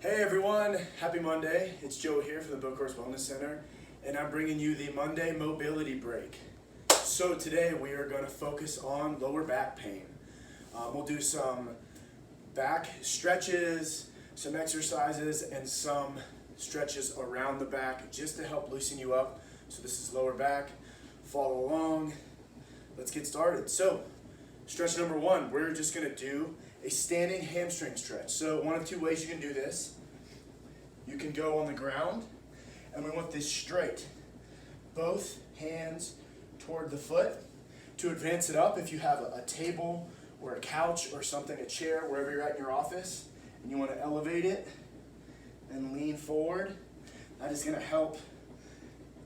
Hey everyone, happy Monday. It's Joe here from the Boat Course Wellness Center, and I'm bringing you the Monday Mobility Break. So today we are going to focus on lower back pain. We'll do some back stretches, some exercises, and some stretches around the back just to help loosen you up. So this is lower back. Follow along. Let's get started. So stretch number one, we're just going to do a standing hamstring stretch. So one of two ways you can do this. You can go on the ground, and we want this straight. Both hands toward the foot. To advance it up, if you have a table or a couch or something, a chair, wherever you're at in your office, and you want to elevate it and lean forward, that is going to help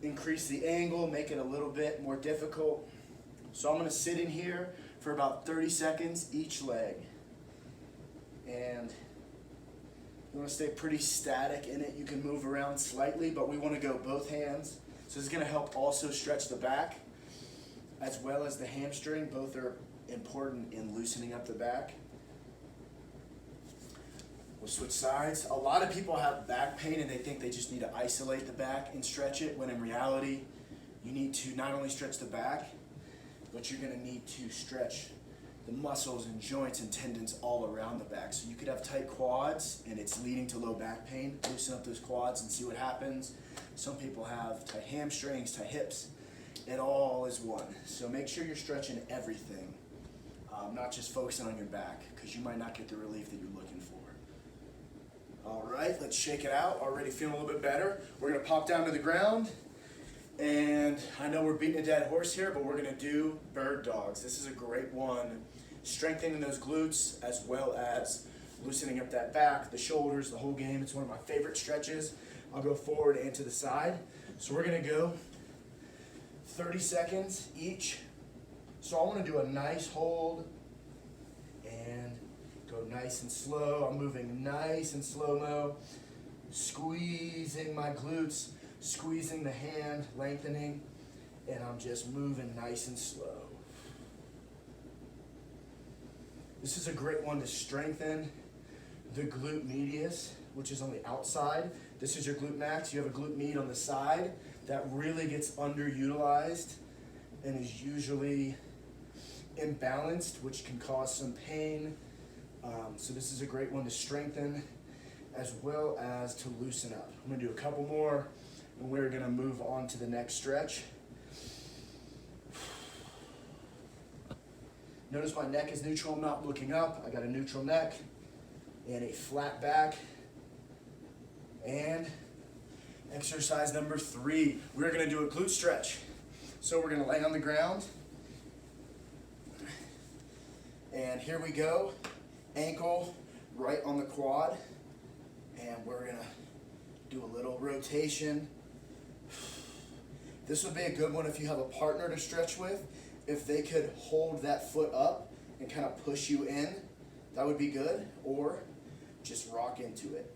increase the angle, make it a little bit more difficult. So I'm going to sit in here for about 30 seconds each leg. And you want to stay pretty static in it. You can move around slightly, but we want to go both hands. So this is going to help also stretch the back as well as the hamstring. Both are important in loosening up the back. We'll switch sides. A lot of people have back pain and they think they just need to isolate the back and stretch it, when in reality, you need to not only stretch the back, but you're going to need to stretch the muscles and joints and tendons all around the back. So you could have tight quads and it's leading to low back pain. Loosen up those quads and see what happens. Some people have tight hamstrings, tight hips. It all is one. So make sure you're stretching everything, not just focusing on your back, because you might not get the relief that you're looking for. All right, let's shake it out. Already feeling a little bit better. We're going to pop down to the ground. And I know we're beating a dead horse here, but we're going to do bird dogs. This is a great one. Strengthening those glutes as well as loosening up that back, the shoulders, the whole game. It's one of my favorite stretches. I'll go forward and to the side. So we're going to go 30 seconds each. So I want to do a nice hold and go nice and slow. I'm moving nice and slow-mo, squeezing my glutes, squeezing the hand, lengthening, and I'm just moving nice and slow. This is a great one to strengthen the glute medius, which is on the outside. This is your glute max. You have a glute med on the side that really gets underutilized and is usually imbalanced, which can cause some pain. So this is a great one to strengthen as well as to loosen up. I'm going to do a couple more, and we're going to move on to the next stretch. Notice my neck is neutral. I'm not looking up. I got a neutral neck and a flat back. And exercise number 3, we're going to do a glute stretch. So we're going to lay on the ground. And here we go. Ankle right on the quad. And we're going to do a little rotation. This would be a good one if you have a partner to stretch with. If they could hold that foot up and kind of push you in, that would be good. Or just rock into it.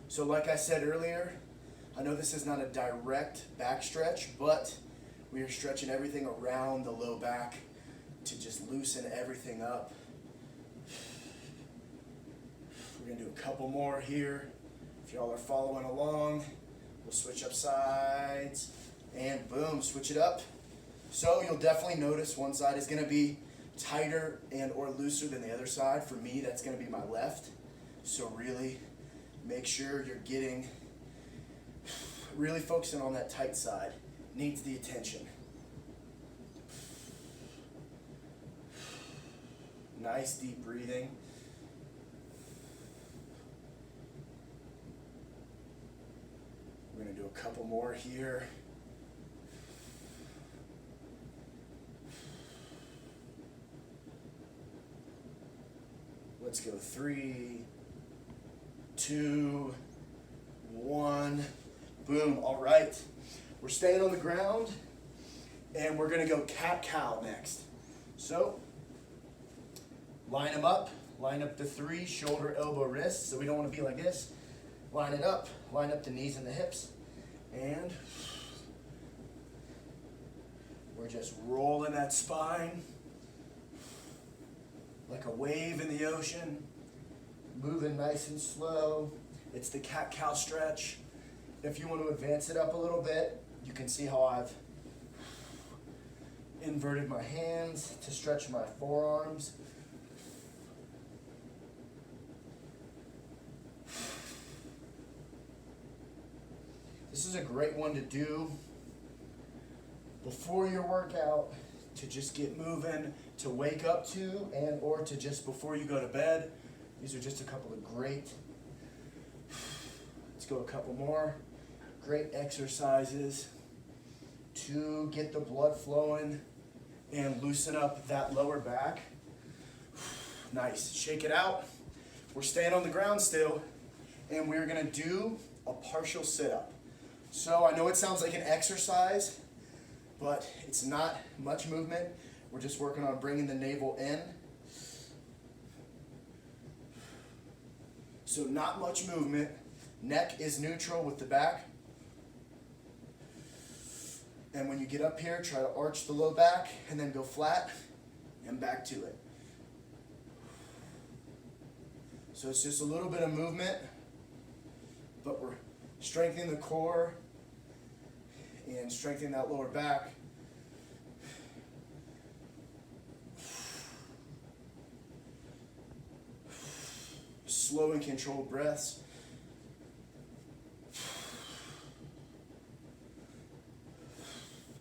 So like I said earlier, I know this is not a direct back stretch, but we are stretching everything around the low back to just loosen everything up. We're going to do a couple more here. If y'all are following along, we'll switch up sides. And boom, switch it up. So you'll definitely notice one side is going to be tighter and or looser than the other side. For me, that's going to be my left. So really make sure you're really focusing on that tight side. Needs the attention. Nice deep breathing. We're going to do a couple more here. Let's go 3, 2, 1. Boom. All right. We're staying on the ground, and we're going to go CatCow next. So line them up. Line up the 3, shoulder, elbow, wrist. So we don't want to be like this. Line it up. Line up the knees and the hips. And we're just rolling that spine like a wave in the ocean. moving nice and slow. It's the cat-cow stretch. If you want to advance it up a little bit, you can see how I've inverted my hands to stretch my forearms. This is a great one to do before your workout, to just get moving, to wake up to, and or to just before you go to bed. These are just a couple of great, let's go a couple more, great exercises to get the blood flowing and loosen up that lower back. Nice, shake it out. We're staying on the ground still, and we're gonna do a partial sit-up. So I know it sounds like an exercise, but it's not much movement. We're just working on bringing the navel in. So not much movement. Neck is neutral with the back. And when you get up here, try to arch the low back and then go flat and back to it. So it's just a little bit of movement, but we're strengthening the core and strengthening that lower back. Slow and controlled breaths.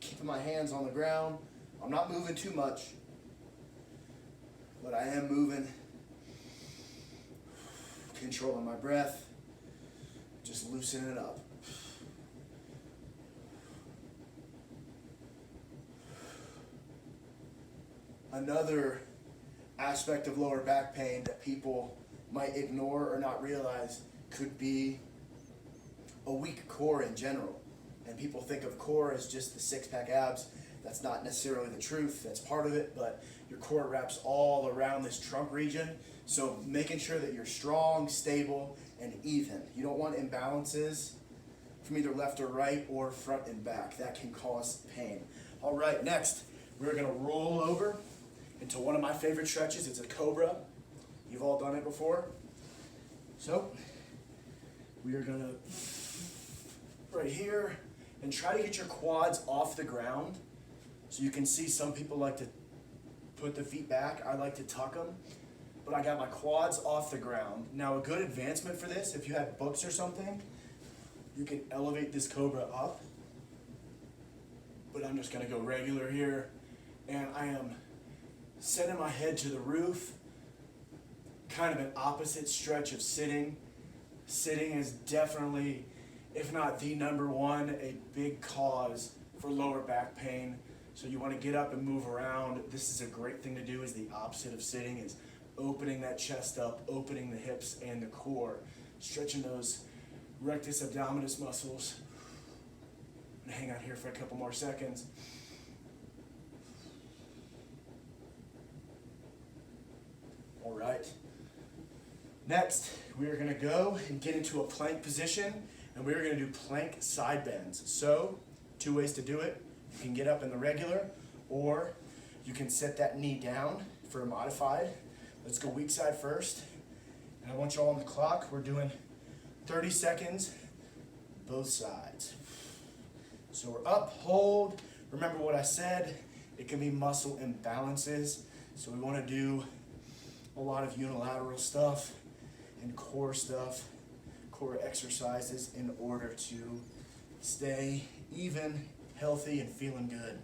Keeping my hands on the ground. I'm not moving too much, but I am moving. Controlling my breath. Just loosening it up. Another aspect of lower back pain that people might ignore or not realize could be a weak core in general. And people think of core as just the six-pack abs. That's not necessarily the truth. That's part of it, but your core wraps all around this trunk region. So making sure that you're strong, stable, and even. You don't want imbalances from either left or right or front and back. That can cause pain. All right, next, we're gonna roll over into one of my favorite stretches. It's a Cobra. You've all done it before. So we are gonna, right here, and try to get your quads off the ground. So you can see some people like to put the feet back. I like to tuck them, but I got my quads off the ground. Now a good advancement for this, if you have books or something, you can elevate this Cobra up, but I'm just gonna go regular here, and I am setting my head to the roof, kind of an opposite stretch of sitting. Sitting is definitely, if not the number one, a big cause for lower back pain. So you want to get up and move around. This is a great thing to do, is the opposite of sitting, is opening that chest up, opening the hips and the core, stretching those rectus abdominis muscles. And hang on here for a couple more seconds. All right. Next, we are going to go and get into a plank position, and we are going to do plank side bends. So, two ways to do it. You can get up in the regular, or you can set that knee down for a modified. Let's go weak side first. And I want you all on the clock. We're doing 30 seconds, both sides. So we're up, hold. Remember what I said, it can be muscle imbalances. So we want to do a lot of unilateral stuff and core stuff, core exercises in order to stay even, healthy, and feeling good.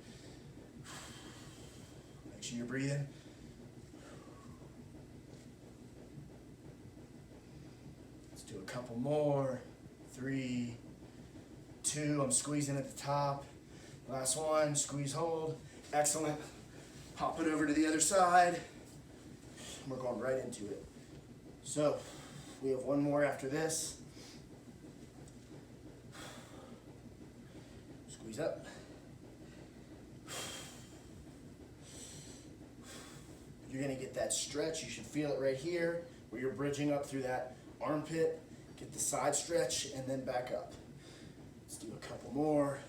Make sure you're breathing. Let's do a couple more. 3, 2, I'm squeezing at the top. Last one, squeeze, hold. Excellent. Pop it over to the other side. We're going right into it. So, we have one more after this. Squeeze up. You're going to get that stretch. You should feel it right here, where you're bridging up through that armpit. Get the side stretch, and then back up. Let's do a couple more.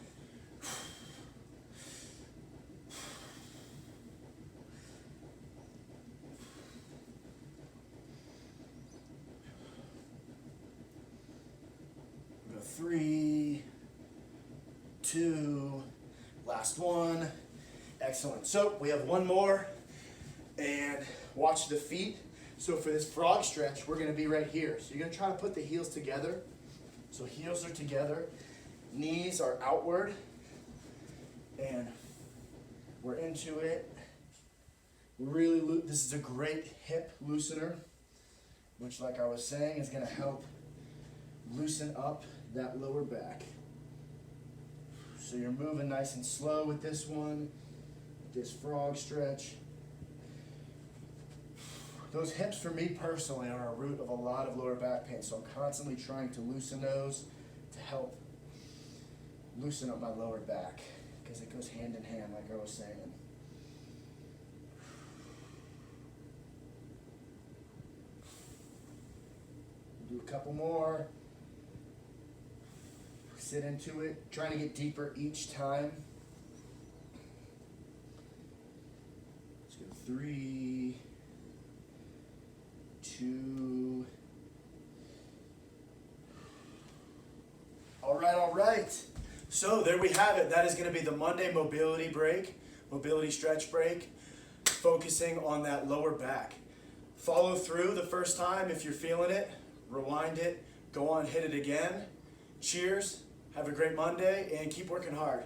3, 2, last one. Excellent. So we have one more, and watch the feet. So for this frog stretch, we're gonna be right here. So you're gonna try to put the heels together. So heels are together, knees are outward, and we're into it. Really, this is a great hip loosener, which, like I was saying, is gonna help loosen up that lower back. So you're moving nice and slow with this one, this frog stretch. Those hips, for me personally, are a root of a lot of lower back pain, so I'm constantly trying to loosen those to help loosen up my lower back, because it goes hand in hand, like I was saying. Do a couple more. Sit into it, trying to get deeper each time. Let's go 3, 2. All right. So there we have it. That is going to be the Monday mobility break, mobility stretch break, focusing on that lower back. Follow through the first time if you're feeling it. Rewind it. Go on, hit it again. Cheers. Have a great Monday, and keep working hard.